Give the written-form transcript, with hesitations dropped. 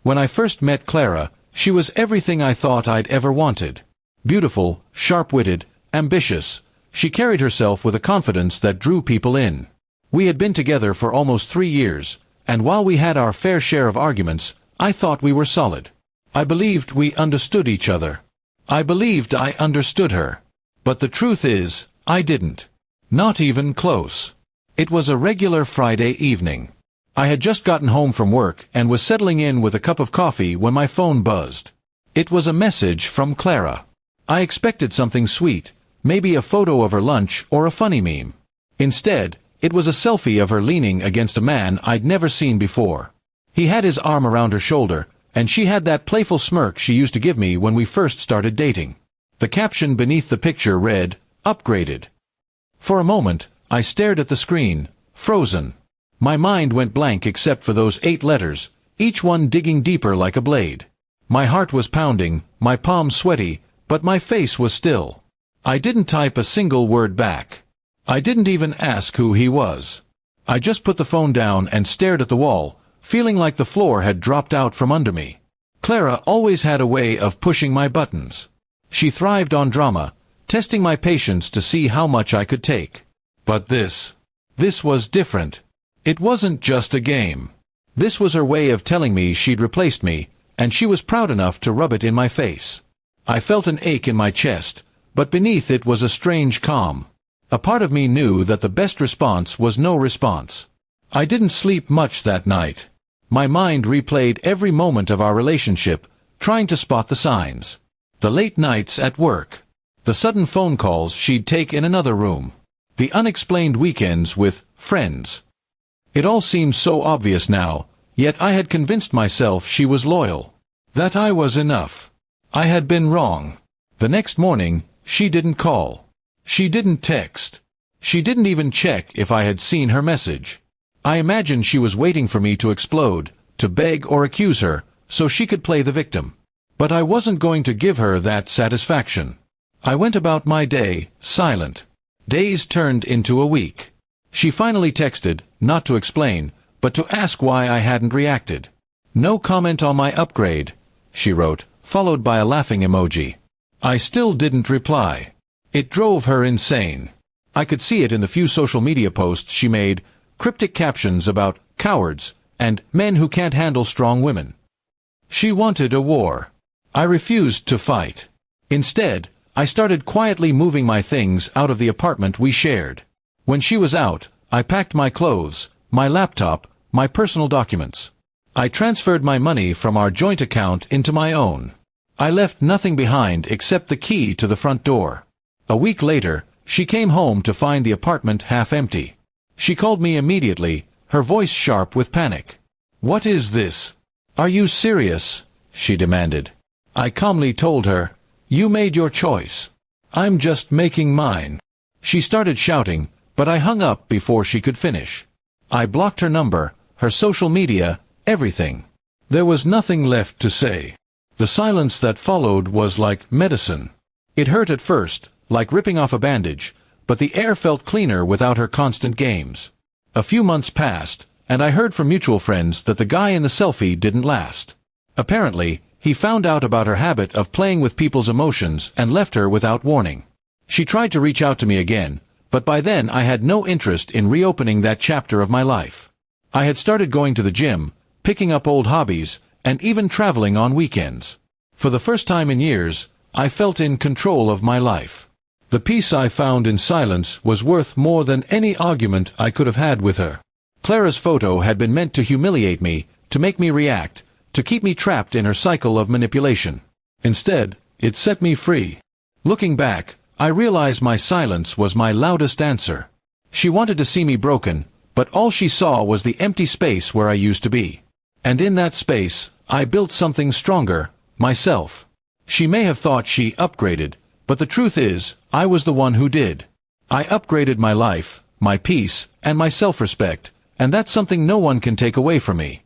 When I first met Clara, she was everything I thought I'd ever wanted. Beautiful, sharp-witted, ambitious, she carried herself with a confidence that drew people in. We had been together for almost 3 years, and while we had our fair share of arguments, I thought we were solid. I believed we understood each other. I believed I understood her. But the truth is, I didn't. Not even close. It was a regular Friday evening. I had just gotten home from work and was settling in with a cup of coffee when my phone buzzed. It was a message from Clara. I expected something sweet, maybe a photo of her lunch or a funny meme. Instead, it was a selfie of her leaning against a man I'd never seen before. He had his arm around her shoulder, and she had that playful smirk she used to give me when we first started dating. The caption beneath the picture read, "Upgraded." For a moment, I stared at the screen, frozen. My mind went blank except for those 8 letters, each one digging deeper like a blade. My heart was pounding, my palms sweaty, but my face was still. I didn't type a single word back. I didn't even ask who he was. I just put the phone down and stared at the wall, feeling like the floor had dropped out from under me. Clara always had a way of pushing my buttons. She thrived on drama, testing my patience to see how much I could take. But this was different. It wasn't just a game. This was her way of telling me she'd replaced me, and she was proud enough to rub it in my face. I felt an ache in my chest, but beneath it was a strange calm. A part of me knew that the best response was no response. I didn't sleep much that night. My mind replayed every moment of our relationship, trying to spot the signs. The late nights at work. The sudden phone calls she'd take in another room. The unexplained weekends with friends. It all seemed so obvious now, yet I had convinced myself she was loyal. That I was enough. I had been wrong. The next morning, she didn't call. She didn't text. She didn't even check if I had seen her message. I imagined she was waiting for me to explode, to beg or accuse her, so she could play the victim. But I wasn't going to give her that satisfaction. I went about my day, silent. Days turned into a week. She finally texted, not to explain, but to ask why I hadn't reacted. "No comment on my upgrade," she wrote, followed by a laughing emoji. I still didn't reply. It drove her insane. I could see it in the few social media posts she made, cryptic captions about cowards and men who can't handle strong women. She wanted a war. I refused to fight. Instead, I started quietly moving my things out of the apartment we shared. When she was out, I packed my clothes, my laptop, my personal documents. I transferred my money from our joint account into my own. I left nothing behind except the key to the front door. A week later, she came home to find the apartment half empty. She called me immediately, her voice sharp with panic. "What is this? Are you serious?" she demanded. I calmly told her, "You made your choice. I'm just making mine." She started shouting, but I hung up before she could finish. I blocked her number, her social media, everything. There was nothing left to say. The silence that followed was like medicine. It hurt at first, like ripping off a bandage, but the air felt cleaner without her constant games. A few months passed, and I heard from mutual friends that the guy in the selfie didn't last. Apparently, he found out about her habit of playing with people's emotions and left her without warning. She tried to reach out to me again, but by then I had no interest in reopening that chapter of my life. I had started going to the gym, picking up old hobbies, and even traveling on weekends. For the first time in years, I felt in control of my life. The peace I found in silence was worth more than any argument I could have had with her. Clara's photo had been meant to humiliate me, to make me react, to keep me trapped in her cycle of manipulation. Instead, it set me free. Looking back, I realized my silence was my loudest answer. She wanted to see me broken, but all she saw was the empty space where I used to be. And in that space, I built something stronger, myself. She may have thought she upgraded, but the truth is, I was the one who did. I upgraded my life, my peace, and my self-respect, and that's something no one can take away from me.